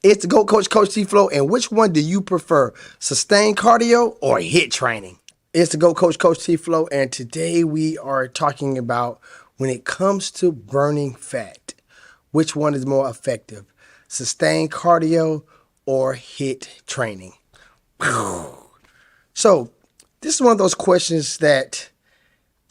It's the GOAT Coach, Coach T-Flow, and which one do you prefer, sustained cardio or HIIT training? It's the GOAT Coach, Coach T-Flow, and today we are talking about when it comes to burning fat, which one is more effective, sustained cardio or HIIT training? So this is one of those questions that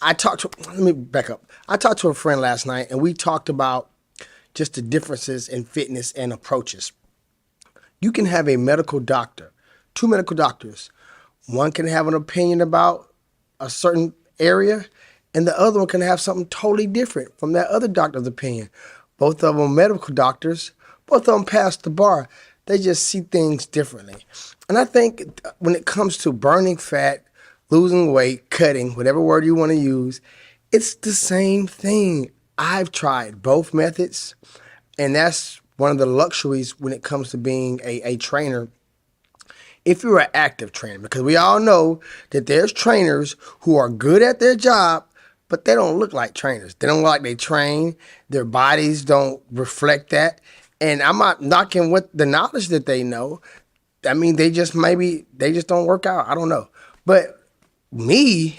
let me back up. I talked to a friend last night, and we talked about just the differences in fitness and approaches. You can have a medical doctor, two medical doctors. One can have an opinion about a certain area, and the other one can have something totally different from that other doctor's opinion. Both of them medical doctors, both of them passed the bar. They just see things differently. And I think when it comes to burning fat, losing weight, cutting, whatever word you want to use, it's the same thing. I've tried both methods, and that's one of the luxuries when it comes to being a trainer. If you're an active trainer, because we all know that there's trainers who are good at their job, but they don't look like trainers. They don't look like they train. Their bodies don't reflect that. And I'm not knocking what the knowledge that they know. I mean, they just don't work out. I don't know. But me,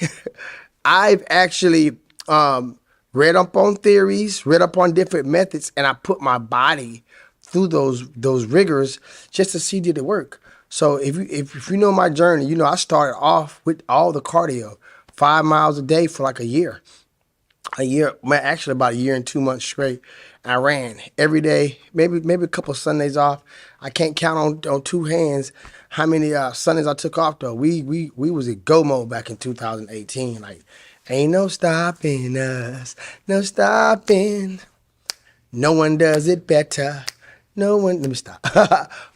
I've actually read up on theories, read up on different methods, and I put my body through those rigors just to see did it work. So if you know my journey, you know I started off with all the cardio, 5 miles a day for like a year, actually about a year and 2 months straight. I ran every day, maybe a couple of Sundays off. I can't count on two hands how many Sundays I took off though. We was at go mode back in 2018. Like, ain't no stopping us, no stopping. No one does it better. No one, let me stop.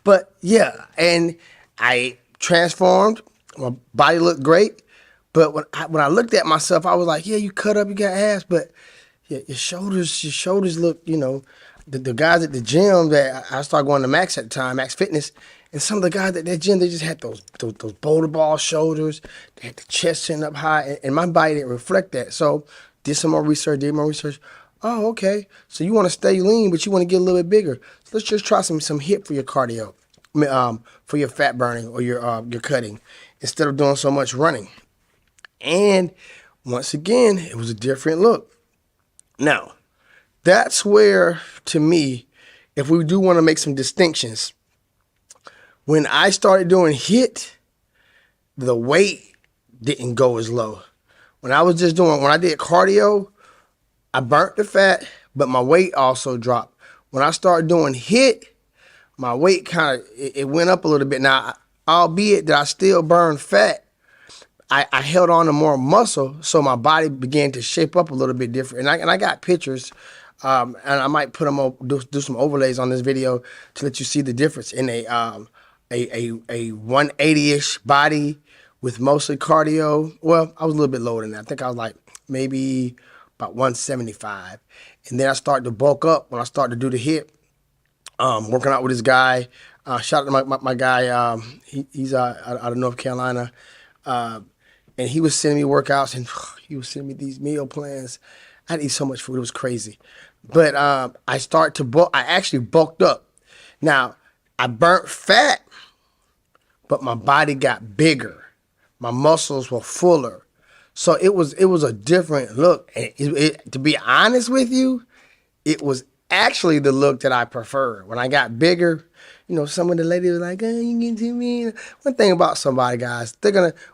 But yeah, and I transformed. My body looked great. But when I looked at myself, I was like, yeah, you cut up, you got ass, but yeah, your shoulders look, the guys at the gym that I started going to Max at the time, Max Fitness, and some of the guys at that gym, they just had those boulder ball shoulders. They had the chest sitting up high, and my body didn't reflect that. So did more research. Oh, okay. So you want to stay lean, but you want to get a little bit bigger. So let's just try some HIIT for your cardio, for your fat burning or your cutting, instead of doing so much running. And once again, it was a different look. Now, that's where, to me, if we do want to make some distinctions, when I started doing HIIT, the weight didn't go as low. When I did cardio, I burnt the fat, but my weight also dropped. When I started doing HIIT, my weight it went up a little bit. Now, albeit that I still burned fat, I held on to more muscle, so my body began to shape up a little bit different. And I got pictures, and I might put them do some overlays on this video to let you see the difference in a 180-ish body with mostly cardio. Well, I was a little bit lower than that. I think I was like maybe about 175. And then I started to bulk up when I started to do the HIIT, working out with this guy. Shout out to my guy. He's out of North Carolina. And he was sending me workouts, and he was sending me these meal plans. I had to eat so much food. It was crazy. But I actually bulked up. Now, I burnt fat, but my body got bigger. My muscles were fuller. So it was a different look. And to be honest with you, it was actually the look that I preferred. When I got bigger, some of the ladies were like, oh, you get too mean. One thing about somebody, guys,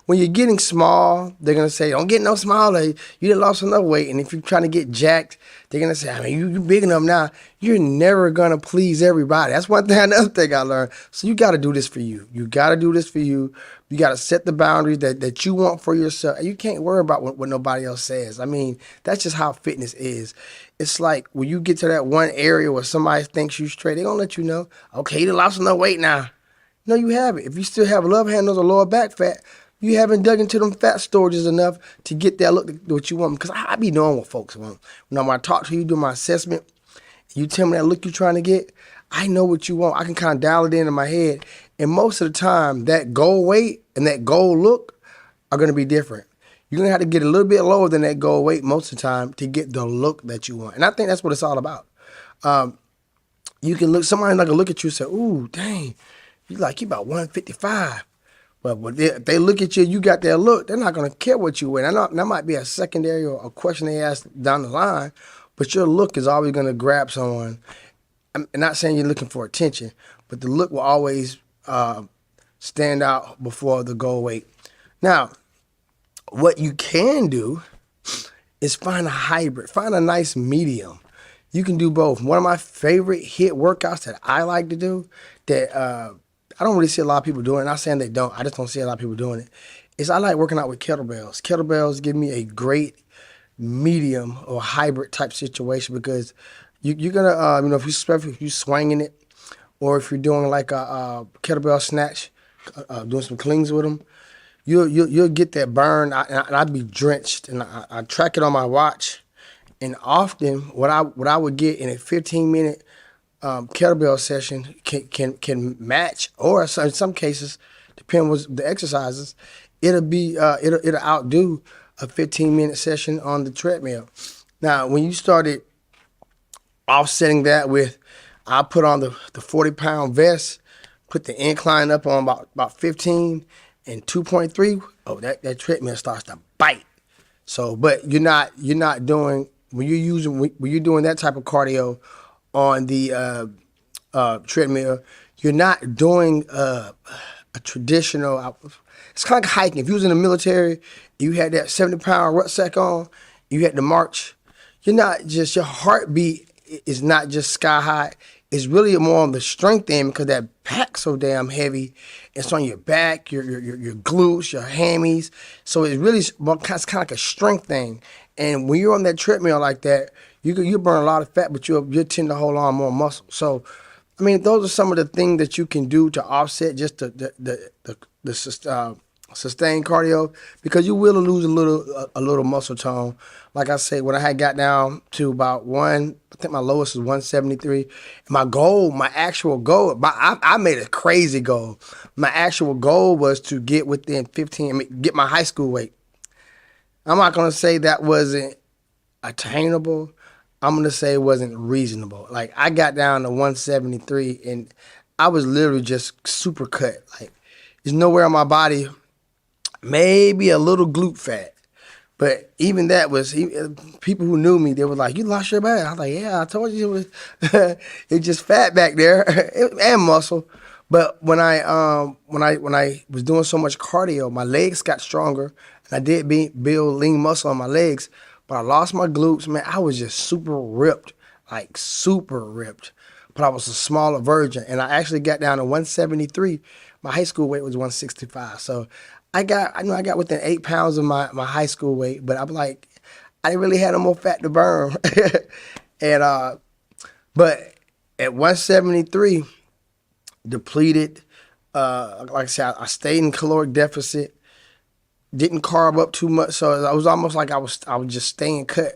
when you're getting small, they're going to say, don't get no smaller. You done lost enough weight. And if you're trying to get jacked, they're going to say, I mean, you big enough now. You're never going to please everybody. That's one thing, another thing I learned. So you got to do this for you. You got to do this for you. You got to set the boundaries that you want for yourself. You can't worry about what nobody else says. I mean, that's just how fitness is. It's like when you get to that one area where somebody thinks you straight, they're going to let you know, okay, you lost enough weight now. No, you haven't. If you still have love handles or lower back fat, you haven't dug into them fat storages enough to get that look what you want. Because I be knowing what folks want. When I talk to you, do my assessment, you tell me that look you're trying to get, I know what you want. I can kind of dial it in my head. And most of the time, that goal weight and that goal look are going to be different. You're going to have to get a little bit lower than that goal weight most of the time to get the look that you want. And I think that's what it's all about. You can look, somebody not gonna look at you and say, "Ooh, dang, you about 155." But when if they look at you, you got that look, they're not gonna care what you weigh. That might be a secondary or a question they ask down the line, but your look is always gonna grab someone. I'm not saying you're looking for attention, but the look will always stand out before the goal weight. Now, what you can do is find a hybrid, find a nice medium. You can do both. One of my favorite HIIT workouts that I like to do that I don't really see a lot of people doing. Not saying they don't. I just don't see a lot of people doing it. Is I like working out with kettlebells. Kettlebells give me a great medium or hybrid type situation because you're gonna if you especially if you swinging it or if you're doing like a kettlebell snatch, doing some cleans with them, you'll get that burn. And I'd be drenched, and I track it on my watch. And often, what I would get in a 15-minute kettlebell session can match, or in some cases, depending on the exercises, it'll outdo a 15-minute session on the treadmill. Now, when you started offsetting that with, I put on the 40-pound vest, put the incline up on about 15 and 2.3. Oh, that treadmill starts to bite. So, but you're not doing when you're doing that type of cardio on the treadmill. You're not doing a traditional. It's kind of like hiking. If you was in the military, you had that 70-pound rucksack on, you had to march. You're not just your heartbeat is not just sky high. It's really more on the strength end because that pack's so damn heavy. It's on your back, your glutes, your hammies. So it's really it's kind of like a strength thing. And when you're on that treadmill like that, you burn a lot of fat, but you tend to hold on more muscle. So, I mean, those are some of the things that you can do to offset just the sustained cardio because you will lose a little muscle tone. Like I say, when I had got down to about I think my lowest was 173. My goal, my actual goal, I made a crazy goal. My actual goal was to get within 15, I mean, get my high school weight. I'm not gonna say that wasn't attainable. I'm gonna say it wasn't reasonable. Like I got down to 173 and I was literally just super cut. Like there's nowhere on my body, maybe a little glute fat. But even that was people who knew me. They were like, "You lost your body." I was like, "Yeah, I told you it was. It's just fat back there and muscle." But when I was doing so much cardio, my legs got stronger, and I did build lean muscle on my legs. But I lost my glutes, man. I was just super ripped, like super ripped. But I was a smaller version, and I actually got down to 173. My high school weight was 165, so I know I got within 8 pounds of my high school weight, but I'm like, I didn't really have no more fat to burn. And but at 173, depleted, like I said, I stayed in caloric deficit, didn't carb up too much, so it was almost like I was just staying cut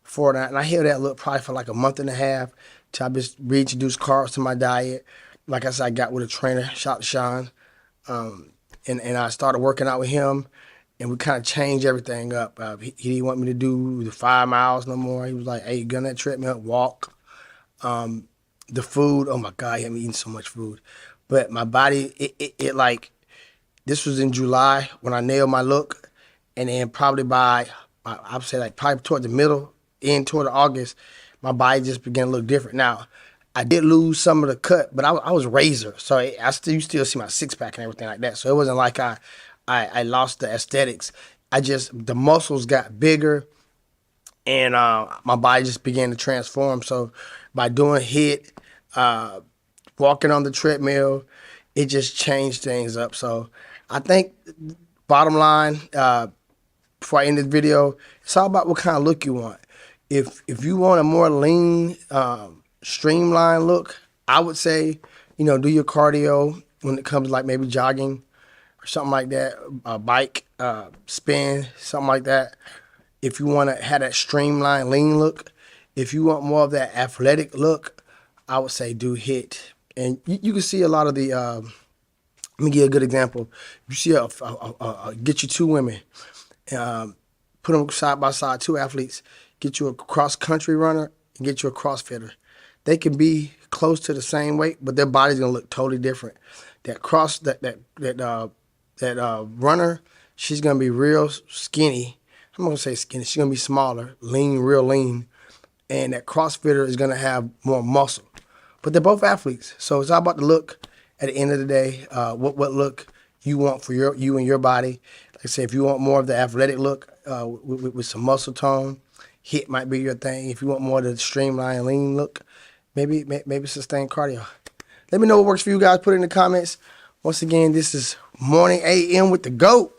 for that. And I held that look probably for like a month and a half till I just reintroduced carbs to my diet. Like I said, I got with a trainer, shout to Sean. And I started working out with him, and we kind of changed everything up. He didn't want me to do the 5 miles no more. He was like, "Hey, get on that treadmill, walk." The food, oh my God, he had me eating so much food, but my body, it like this was in July when I nailed my look, and then probably by I'd say like probably toward the middle, toward August, my body just began to look different. Now, I did lose some of the cut, but I was razor, so you still see my six pack and everything like that. So it wasn't like I lost the aesthetics. The muscles got bigger, and my body just began to transform. So by doing HIIT, walking on the treadmill, it just changed things up. So I think bottom line, before I end this video, it's all about what kind of look you want. If you want a more lean, streamlined look, I would say, do your cardio when it comes to like maybe jogging or something like that, a bike, spin, something like that. If you want to have that streamlined, lean look, if you want more of that athletic look, I would say do HIIT. And you can see a lot of the, let me give you a good example. You see get you two women, put them side by side, two athletes, get you a cross country runner and get you a CrossFitter. they can be close to the same weight, but their body's gonna look totally different. That cross that runner, she's gonna be real skinny. I'm gonna say skinny. She's gonna be smaller, lean, real lean, and that CrossFitter is gonna have more muscle. But they're both athletes, so it's all about the look. At the end of the day, what look you want for you and your body. Like I say, if you want more of the athletic look with some muscle tone, HIIT might be your thing. If you want more of the streamlined, lean look, maybe sustained cardio. Let me know what works for you guys. Put it in the comments. Once again, this is Morning AM with the GOAT.